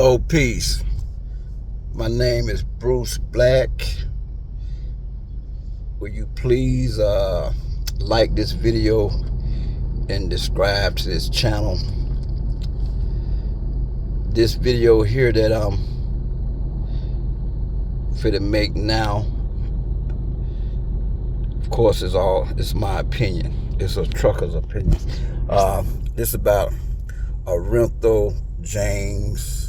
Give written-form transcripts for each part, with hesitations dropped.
Hello, peace. My name is Bruce Black. Will you please like this video and subscribe to this channel? This video here that I'm finna make now, of course, it's my opinion. It's a trucker's opinion. This about Arinthal James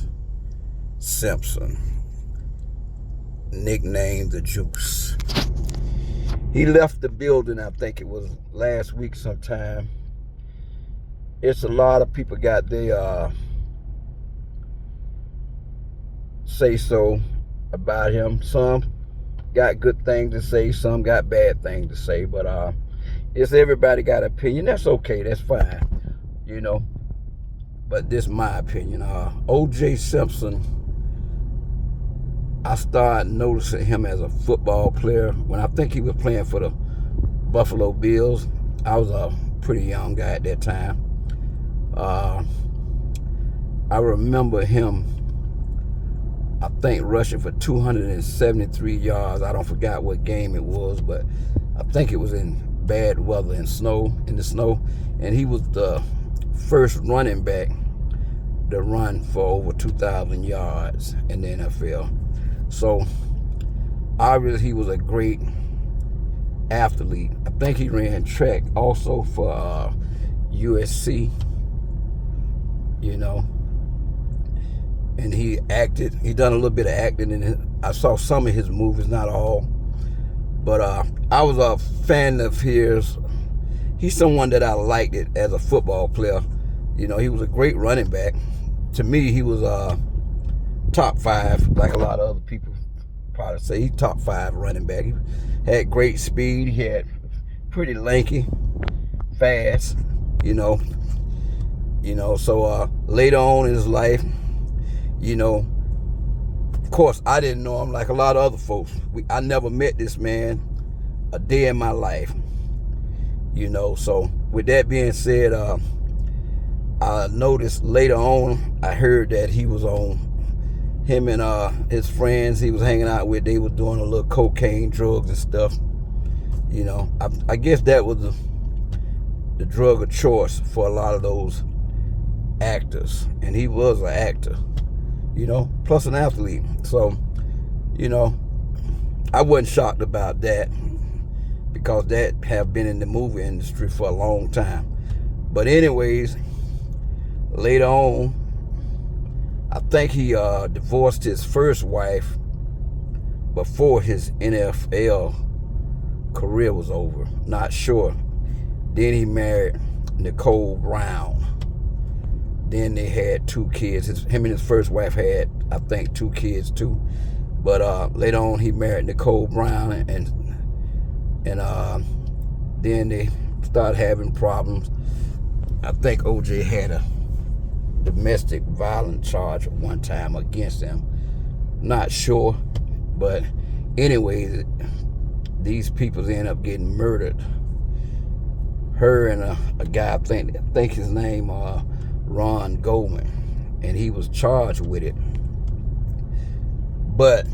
Simpson, nicknamed the Juice. He left the building, I think it was last week sometime. It's a lot of people got their say so about him. Some got good things to say, some got bad things to say, but it's everybody got an opinion. That's okay, that's fine, you know. But this is my opinion. O.J. Simpson, I started noticing him as a football player when I think he was playing for the Buffalo Bills. I was a pretty young guy at that time. I remember him, I think, rushing for 273 yards. I don't forget what game it was, but I think it was in bad weather and in the snow. And he was the first running back to run for over 2,000 yards in the NFL. So obviously he was a great athlete. I think he ran track also for USC, you know. And he done a little bit of acting in it. I saw some of his movies, not all. But I was a fan of his. He's someone that I liked it as a football player. You know, he was a great running back. To me, he was top 5, like a lot of other people probably say. He's top 5 running back. He had great speed. He had pretty lanky, fast, you know. So later on in his life, you know, of course, I didn't know him like a lot of other folks. I never met this man a day in my life, you know. So with that being said, I noticed later on, I heard that he was on, him and his friends he was hanging out with, they were doing a little cocaine, drugs and stuff. You know, I guess that was the drug of choice for a lot of those actors. And he was an actor, you know, plus an athlete. So, you know, I wasn't shocked about that because that have been in the movie industry for a long time. But anyways, later on, I think he divorced his first wife before his NFL career was over. Not sure. Then he married Nicole Brown. Then they had 2 kids. Him and his first wife had, I think, 2 kids too. But later on, he married Nicole Brown, and then they started having problems. I think O.J. had a domestic violence charge at one time against him. Not sure, but anyways, these people end up getting murdered. Her and a guy, I think his name Ron Goldman, and he was charged with it. But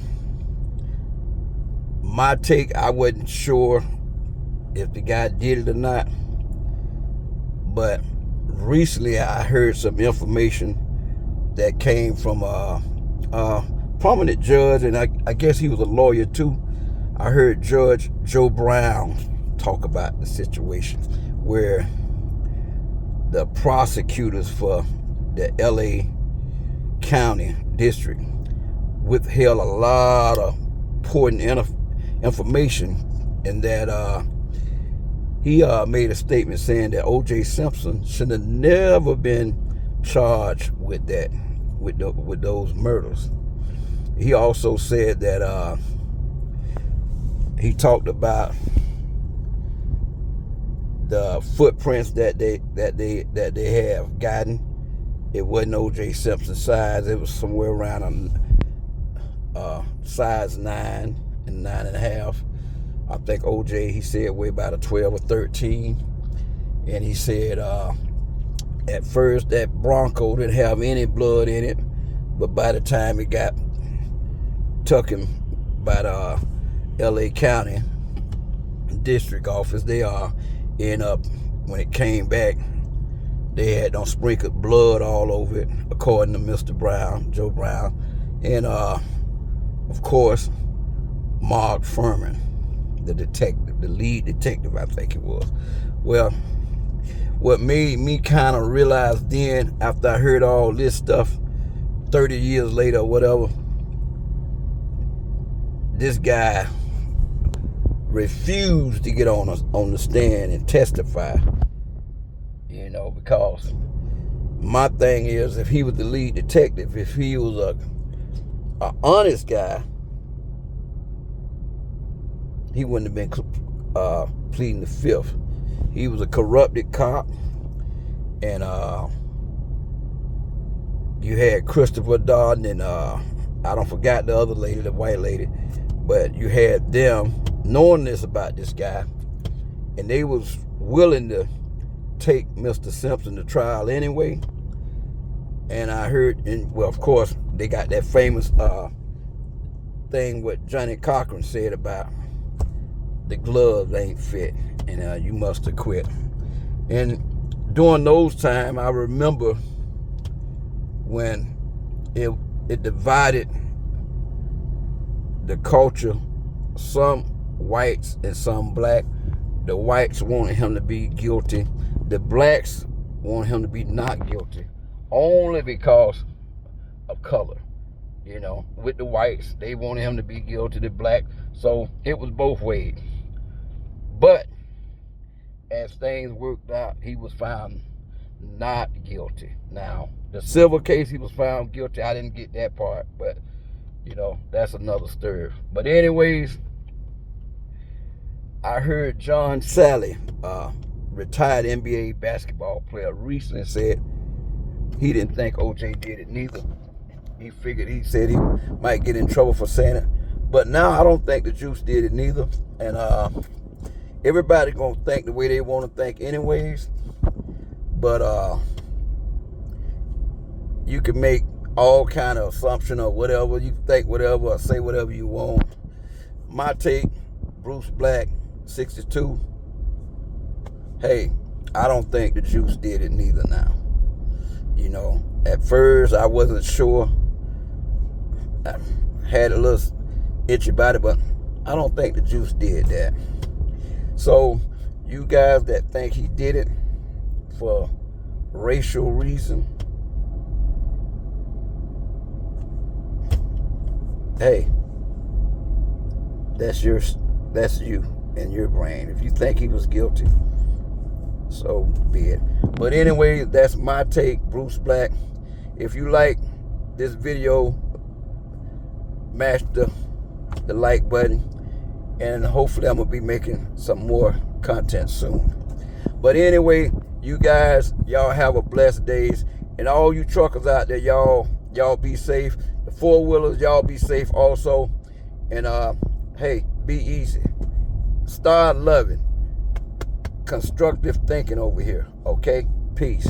my take, I wasn't sure if the guy did it or not, but recently I heard some information that came from a prominent judge, and I guess he was a lawyer too. I heard Judge Joe Brown talk about the situation where the prosecutors for the LA County District withheld a lot of important information, and that he made a statement saying that O.J. Simpson should have never been charged with that, with those murders. He also said that he talked about the footprints that they have gotten. It wasn't O.J. Simpson's size. It was somewhere around size 9 and 9.5. I think O.J., he said, weighed about a 12 or 13. And he said at first that Bronco didn't have any blood in it. But by the time it got took him by the LA County district office, they end up, when it came back, they had done sprinkled blood all over it, according to Mr. Brown, Joe Brown. And of course, Mark Furman, the detective, the lead detective, I think it was. Well, what made me kind of realize then, after I heard all this stuff 30 years later or whatever, this guy refused to get on the stand and testify. You know, because my thing is, if he was the lead detective, if he was a honest guy, he wouldn't have been pleading the fifth. He was a corrupted cop, and you had Christopher Darden and I don't forget the other lady, the white lady, but you had them knowing this about this guy, and they was willing to take Mr. Simpson to trial anyway. And I heard, well, of course, they got that famous thing what Johnny Cochran said about the gloves ain't fit, and you must have quit. And during those times, I remember when it divided the culture, some whites and some black. The whites wanted him to be guilty. The blacks wanted him to be not guilty, only because of color. You know, with the whites, they wanted him to be guilty, the black. So it was both ways. But as things worked out, he was found not guilty. Now, the civil case, he was found guilty. I didn't get that part, but, you know, that's another story. But anyways, I heard John Sally, retired NBA basketball player, recently said he didn't think OJ did it neither. He figured, he said he might get in trouble for saying it. But now I don't think the Juice did it neither. And everybody gonna think the way they want to think anyways. But you can make all kind of assumption or whatever. You can think whatever or say whatever you want. My take, Bruce Black, 62. Hey, I don't think the Juice did it neither now. You know, at first I wasn't sure. I had a little itch about it, but I don't think the Juice did that. So, you guys that think he did it for racial reason, hey, that's you and your brain. If you think he was guilty, so be it. But anyway, that's my take, Bruce Black. If you like this video, mash the like button, and hopefully I'm gonna be making some more content soon. But anyway, you guys, y'all have a blessed days, and all you truckers out there, y'all be safe. The four-wheelers, y'all be safe also. And hey, be easy. Start loving. Constructive thinking over here. Okay? Peace.